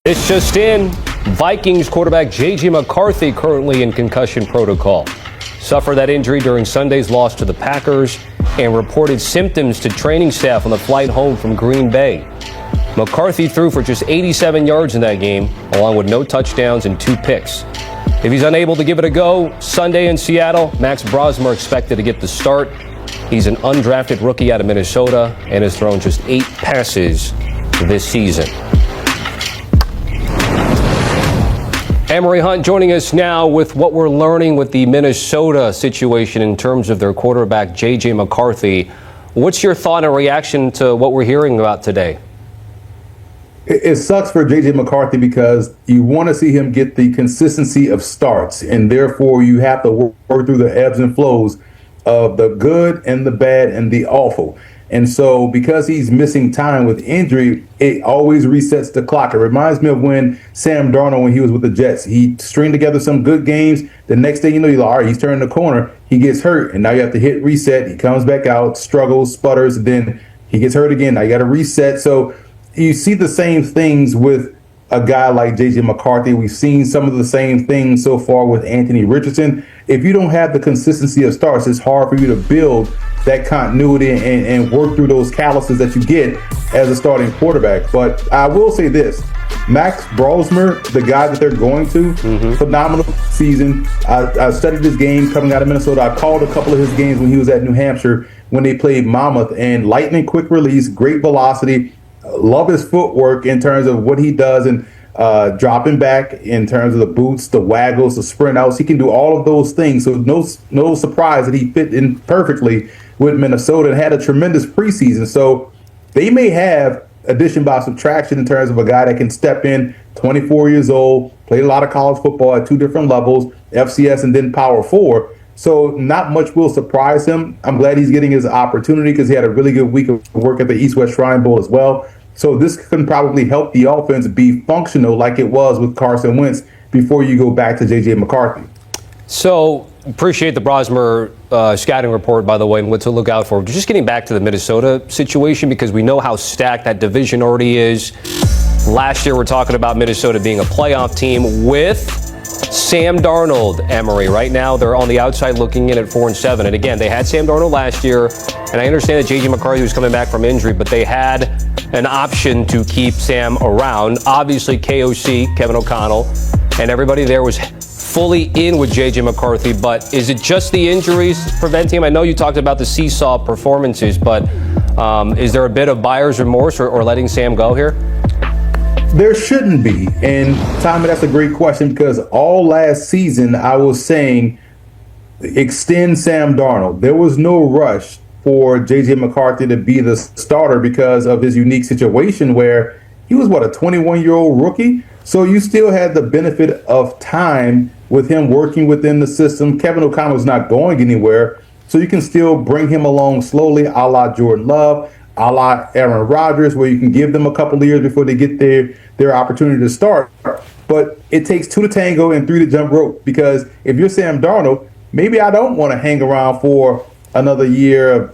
It's just in. Vikings quarterback J.J. McCarthy currently in concussion protocol. Suffered that injury during Sunday's loss to the Packers and reported symptoms to training staff on the flight home from Green Bay. McCarthy threw for just 87 yards in that game, along with no touchdowns and 2 picks. If he's unable to give it a go Sunday in Seattle, Max Brosmer expected to get the start. He's an undrafted rookie out of Minnesota and has thrown just 8 passes this season. Emory Hunt joining us now with what we're learning with the Minnesota situation in terms of their quarterback, J.J. McCarthy. What's your thought and reaction to what we're hearing about today? It sucks for J.J. McCarthy because you want to see him get the consistency of starts, and therefore you have to work through the ebbs and flows of the good and the bad and the awful. And so because he's missing time with injury, it always resets the clock. It reminds me of when Sam Darnold, when he was with the Jets, he stringed together some good games. The next thing you know, you're like, all right, he's turning the corner. He gets hurt, and now you have to hit reset. He comes back out, struggles, sputters, and then he gets hurt again. Now you got to reset. So you see the same things with a guy like J.J. McCarthy. We've seen some of the same things so far with Anthony Richardson. If you don't have the consistency of starts, it's hard for you to build that continuity and work through those calluses that you get as a starting quarterback. But I will say this, Max Brosmer, the guy that they're going to, phenomenal season. I studied his game coming out of Minnesota. I called a couple of his games when he was at New Hampshire when they played Monmouth, and lightning quick release, great velocity. Love his footwork in terms of what he does and dropping back in terms of the boots, the waggles, the sprint outs. He can do all of those things. So no surprise that he fit in perfectly with Minnesota and had a tremendous preseason. So they may have addition by subtraction in terms of a guy that can step in, 24 years old, played a lot of college football at 2 different levels, FCS and then Power 4. So not much will surprise him. I'm glad he's getting his opportunity because he had a really good week of work at the East-West Shrine Bowl as well. So this can probably help the offense be functional like it was with Carson Wentz before you go back to J.J. McCarthy. So appreciate the Brosmer scouting report, by the way, and what to look out for. Just getting back to the Minnesota situation, because we know how stacked that division already is. Last year, we're talking about Minnesota being a playoff team with Sam Darnold, Emory. Right now, they're on the outside looking in at 4-7. And again, they had Sam Darnold last year, and I understand that J.J. McCarthy was coming back from injury, but they had an option to keep Sam around. Obviously, KOC, Kevin O'Connell, and everybody there was fully in with J.J. McCarthy. But is it just the injuries preventing him? I know you talked about the seesaw performances, but is there a bit of buyer's remorse or letting Sam go here? There shouldn't be. And Tommy, that's a great question because all last season I was saying extend Sam Darnold. There was no rush for J.J. McCarthy to be the starter because of his unique situation where he was, a 21-year-old rookie? So you still had the benefit of time with him working within the system. Kevin O'Connell's not going anywhere, so you can still bring him along slowly, a la Jordan Love, a la Aaron Rodgers, where you can give them a couple of years before they get their opportunity to start. But it takes 2 to tango and 3 to jump rope, because if you're Sam Darnold, maybe I don't want to hang around for another year of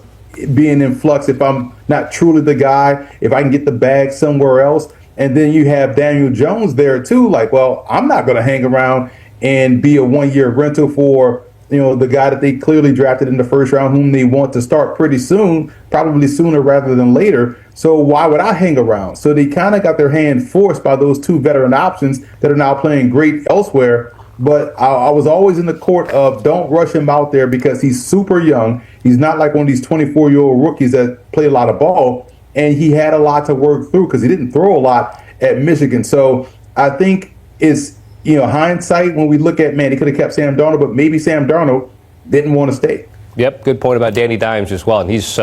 being in flux if I'm not truly the guy, if I can get the bag somewhere else. And then you have Daniel Jones there too. Like, well, I'm not going to hang around and be a 1-year rental for, the guy that they clearly drafted in the first round, whom they want to start pretty soon, probably sooner rather than later. So why would I hang around? So they kind of got their hand forced by those 2 veteran options that are now playing great elsewhere. But I was always in the court of don't rush him out there because he's super young. He's not like one of these 24-year-old rookies that play a lot of ball. And he had a lot to work through because he didn't throw a lot at Michigan. So I think it's, hindsight when we look at, man, he could have kept Sam Darnold, but maybe Sam Darnold didn't want to stay. Yep, good point about Danny Dimes as well. And he's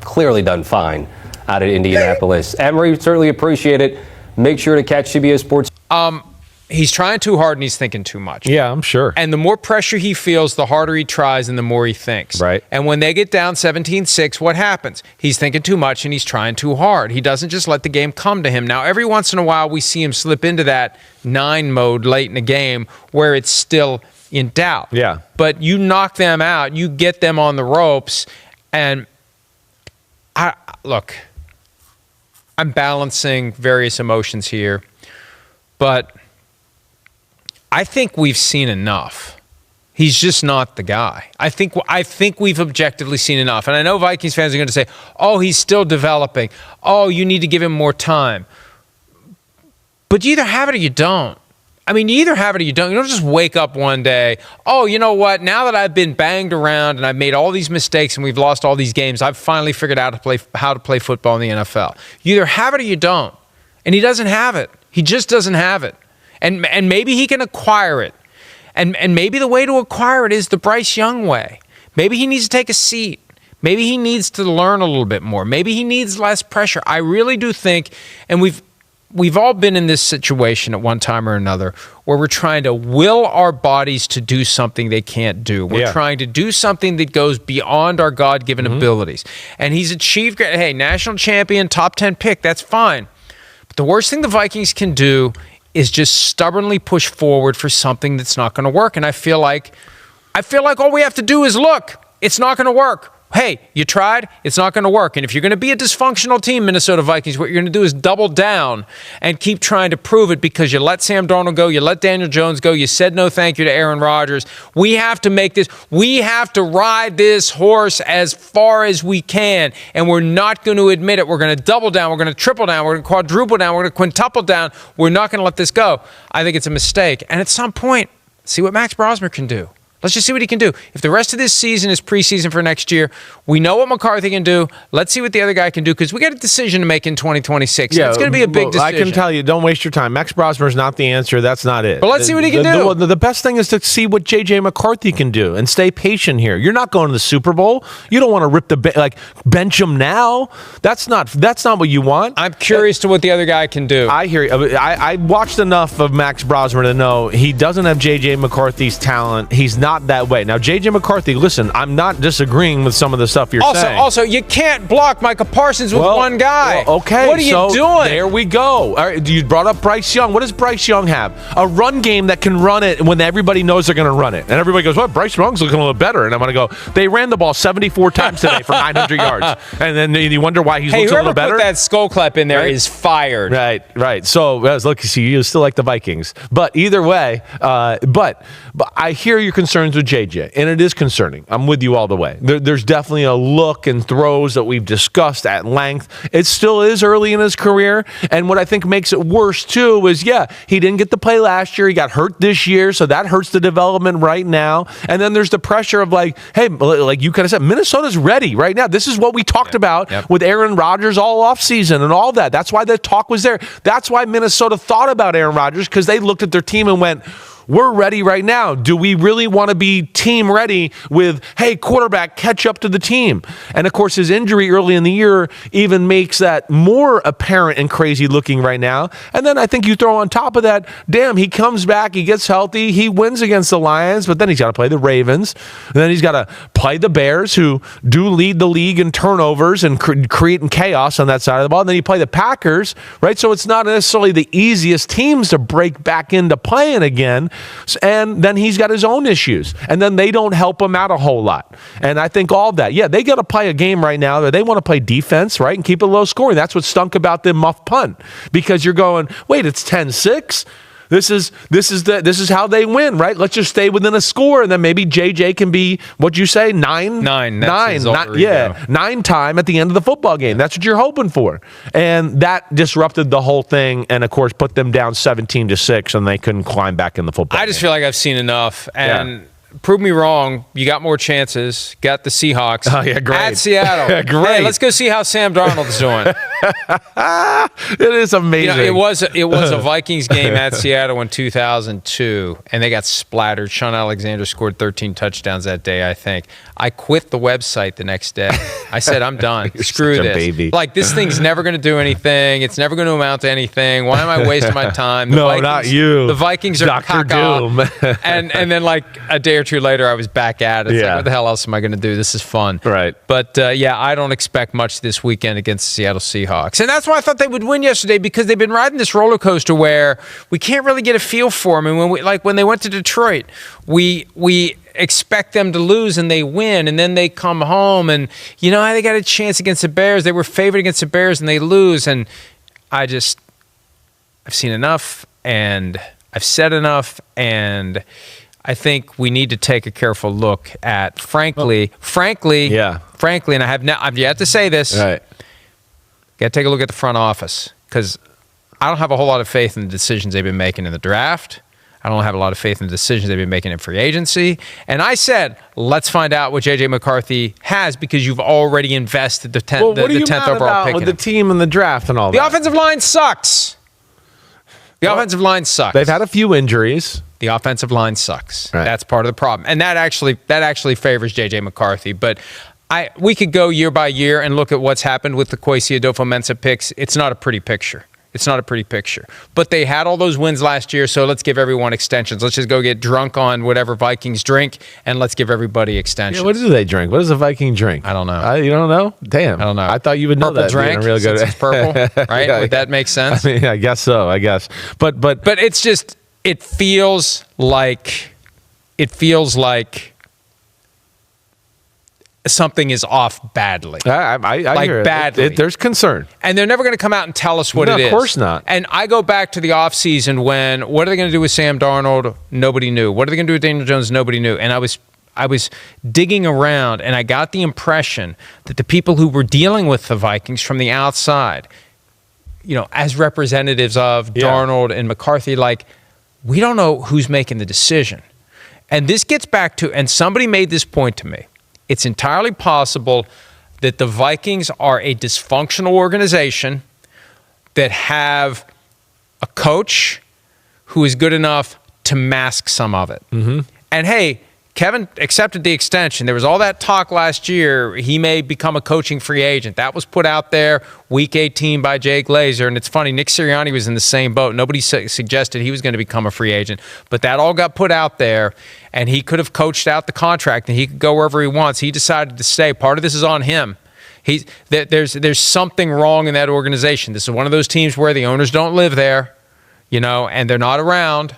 clearly done fine out at Indianapolis. Emory, certainly appreciate it. Make sure to catch CBS Sports. He's trying too hard and he's thinking too much. Yeah, I'm sure. And the more pressure he feels, the harder he tries and the more he thinks. Right. And when they get down 17-6, what happens? He's thinking too much and he's trying too hard. He doesn't just let the game come to him. Now, every once in a while, we see him slip into that 9 mode late in the game where it's still in doubt. Yeah. But you knock them out, you get them on the ropes, and look, I'm balancing various emotions here. but I think we've seen enough. He's just not the guy. I think we've objectively seen enough. And I know Vikings fans are going to say, oh, he's still developing. Oh, you need to give him more time. But you either have it or you don't. I mean, you either have it or you don't. You don't just wake up one day, oh, you know what? Now that I've been banged around and I've made all these mistakes and we've lost all these games, I've finally figured out how to play football in the NFL. You either have it or you don't. And he doesn't have it. He just doesn't have it. And maybe he can acquire it. And maybe the way to acquire it is the Bryce Young way. Maybe he needs to take a seat. Maybe he needs to learn a little bit more. Maybe he needs less pressure. I really do think, and we've all been in this situation at one time or another where we're trying to will our bodies to do something they can't do. We're trying to do something that goes beyond our God-given abilities. And he's achieved, hey, national champion, top 10 pick, that's fine. But the worst thing the Vikings can do is just stubbornly push forward for something that's not going to work. And I feel like all we have to do is look. It's not going to work. Hey, you tried, it's not going to work. And if you're going to be a dysfunctional team, Minnesota Vikings, what you're going to do is double down and keep trying to prove it because you let Sam Darnold go, you let Daniel Jones go, you said no thank you to Aaron Rodgers. We have to ride this horse as far as we can, and we're not going to admit it. We're going to double down, we're going to triple down, we're going to quadruple down, we're going to quintuple down. We're not going to let this go. I think it's a mistake. And at some point, see what Max Brosmer can do. Let's just see what he can do. If the rest of this season is preseason for next year, we know what McCarthy can do. Let's see what the other guy can do because we got a decision to make in 2026. Yeah, it's going to be a big decision. I can tell you, don't waste your time. Max Brosmer is not the answer. That's not it. But let's see what he can do. The best thing is to see what J.J. McCarthy can do and stay patient here. You're not going to the Super Bowl. You don't want to rip bench him now. That's not what you want. I'm curious to what the other guy can do. I hear you. I watched enough of Max Brosmer to know he doesn't have J.J. McCarthy's talent. He's not that way. Now, J.J. McCarthy, listen, I'm not disagreeing with some of the stuff you're saying. Also, you can't block Micah Parsons with one guy. Well, okay. What are you doing? There we go. All right, you brought up Bryce Young. What does Bryce Young have? A run game that can run it when everybody knows they're going to run it. And everybody goes, well, Bryce Young's looking a little better. And I'm going to go, they ran the ball 74 times today for 900 yards. And then you wonder why he looks a little better. Whoever put that skull clap in there is fired. Right. So, look, you still like the Vikings. But either way, but I hear your concerns with JJ, and it is concerning. I'm with you all the way. There's definitely a look and throws that we've discussed at length. It still is early in his career, and what I think makes it worse, too, is, he didn't get to play last year. He got hurt this year, so that hurts the development right now. And then there's the pressure of, hey, like you kind of said, Minnesota's ready right now. This is what we talked about with Aaron Rodgers all offseason and all that. That's why the talk was there. That's why Minnesota thought about Aaron Rodgers, because they looked at their team and went, we're ready right now. Do we really want to be team ready with, hey, quarterback, catch up to the team? And, of course, his injury early in the year even makes that more apparent and crazy looking right now. And then I think you throw on top of that, damn, he comes back, he gets healthy, he wins against the Lions, but then he's got to play the Ravens. And then he's got to play the Bears, who do lead the league in turnovers and creating chaos on that side of the ball. And then you play the Packers, right? So it's not necessarily the easiest teams to break back into playing again. And then he's got his own issues. And then they don't help him out a whole lot. And I think all of that. They got to play a game right now where they want to play defense, right, and keep it low scoring. That's what stunk about the muff punt. Because you're going, wait, it's 10-6? This is how they win, right? Let's just stay within a score, and then maybe JJ can be, what'd you say, nine time at the end of the football game. That's what you're hoping for, and that disrupted the whole thing, and of course put them down 17-6, and they couldn't climb back in the football. I just feel like I've seen enough, and prove me wrong. You got more chances. Got the Seahawks. Oh yeah, great. At Seattle. Great. Hey, let's go see how Sam Darnold's doing. It is amazing. It was a Vikings game at Seattle in 2002, and they got splattered. Sean Alexander scored 13 touchdowns that day, I think. I quit the website the next day. I said, I'm done. Screw this. Baby. This thing's never going to do anything. It's never going to amount to anything. Why am I wasting my time? Not you. The Vikings are Dr. Doom. and then a day or two later, I was back at it. It's what the hell else am I going to do? This is fun. Right. But, I don't expect much this weekend against the Seattle Seahawks. And that's why I thought they would win yesterday, because they've been riding this roller coaster where we can't really get a feel for them. And when they went to Detroit, we expect them to lose and they win, and then they come home and, they got a chance against the Bears. They were favored against the Bears and they lose. And I've seen enough. and I've said enough, and I think we need to take a careful look at, frankly, and I've yet to say this. Right. Got to take a look at the front office, because I don't have a whole lot of faith in the decisions they've been making in the draft. I don't have a lot of faith in the decisions they've been making in free agency. And I said, let's find out what J.J. McCarthy has, because you've already invested the 10th overall pick with in the him. team and the draft and all that? The offensive line sucks. The offensive line sucks. They've had a few injuries. The offensive line sucks. Right. That's part of the problem. And that actually favors J.J. McCarthy. But we could go year by year and look at what's happened with the Kwesi Adofo-Mensah picks. It's not a pretty picture. It's not a pretty picture. But they had all those wins last year, so let's give everyone extensions. Let's just go get drunk on whatever Vikings drink, and let's give everybody extensions. Yeah, what do they drink? What does a Viking drink? I don't know. You don't know? Damn. I don't know. I thought you would know that. Drink, Really good. since it's purple, right? Yeah, Would that make sense? I mean, I guess so. I guess. But it's just, it feels like something is off badly. I like hear it. badly. There's concern. And they're never going to come out and tell us what No, it is. of course not. And I go back to the offseason when, what are they going to do with Sam Darnold? Nobody knew. What are they going to do with Daniel Jones? Nobody knew. And I was digging around, and I got the impression that the people who were dealing with the Vikings from the outside, as representatives of Darnold and McCarthy, we don't know who's making the decision. And this gets back to, and somebody made this point to me, it's entirely possible that the Vikings are a dysfunctional organization that have a coach who is good enough to mask some of it. Mm-hmm. And hey, Kevin accepted the extension. There was all that talk last year. He may become a coaching free agent. That was put out there week 18 by Jay Glazer. And it's funny, Nick Sirianni was in the same boat. Nobody suggested he was going to become a free agent. But that all got put out there, and he could have coached out the contract, and he could go wherever he wants. He decided to stay. Part of this is on him. There's something wrong in that organization. This is one of those teams where the owners don't live there, and they're not around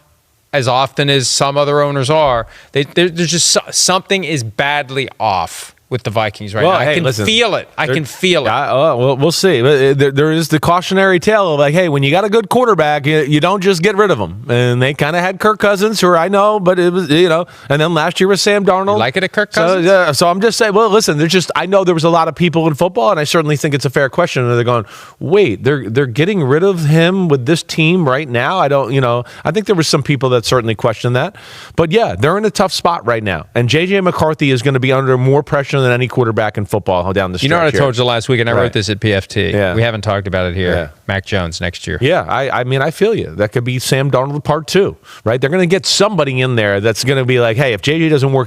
as often as some other owners are. There's just something is badly off with the Vikings right now. I can feel it. I can feel it. Well, we'll see. There is the cautionary tale of hey, when you got a good quarterback, you don't just get rid of them. And they kind of had Kirk Cousins, who I know, but it was, and then last year was Sam Darnold. You like it at Kirk Cousins? So I'm just saying, well, listen, I know there was a lot of people in football, and I certainly think it's a fair question. And they're going, wait, they're getting rid of him with this team right now? I think there were some people that certainly questioned that. But yeah, they're in a tough spot right now. And J.J. McCarthy is going to be under more pressure than any quarterback in football down the stretch. You know what I told you last week, and I wrote this at PFT. Yeah. We haven't talked about it here. Yeah. Mac Jones next year. Yeah, I mean, I feel you. That could be Sam Darnold part 2, right? They're going to get somebody in there that's going to be like, hey, if JJ doesn't work out,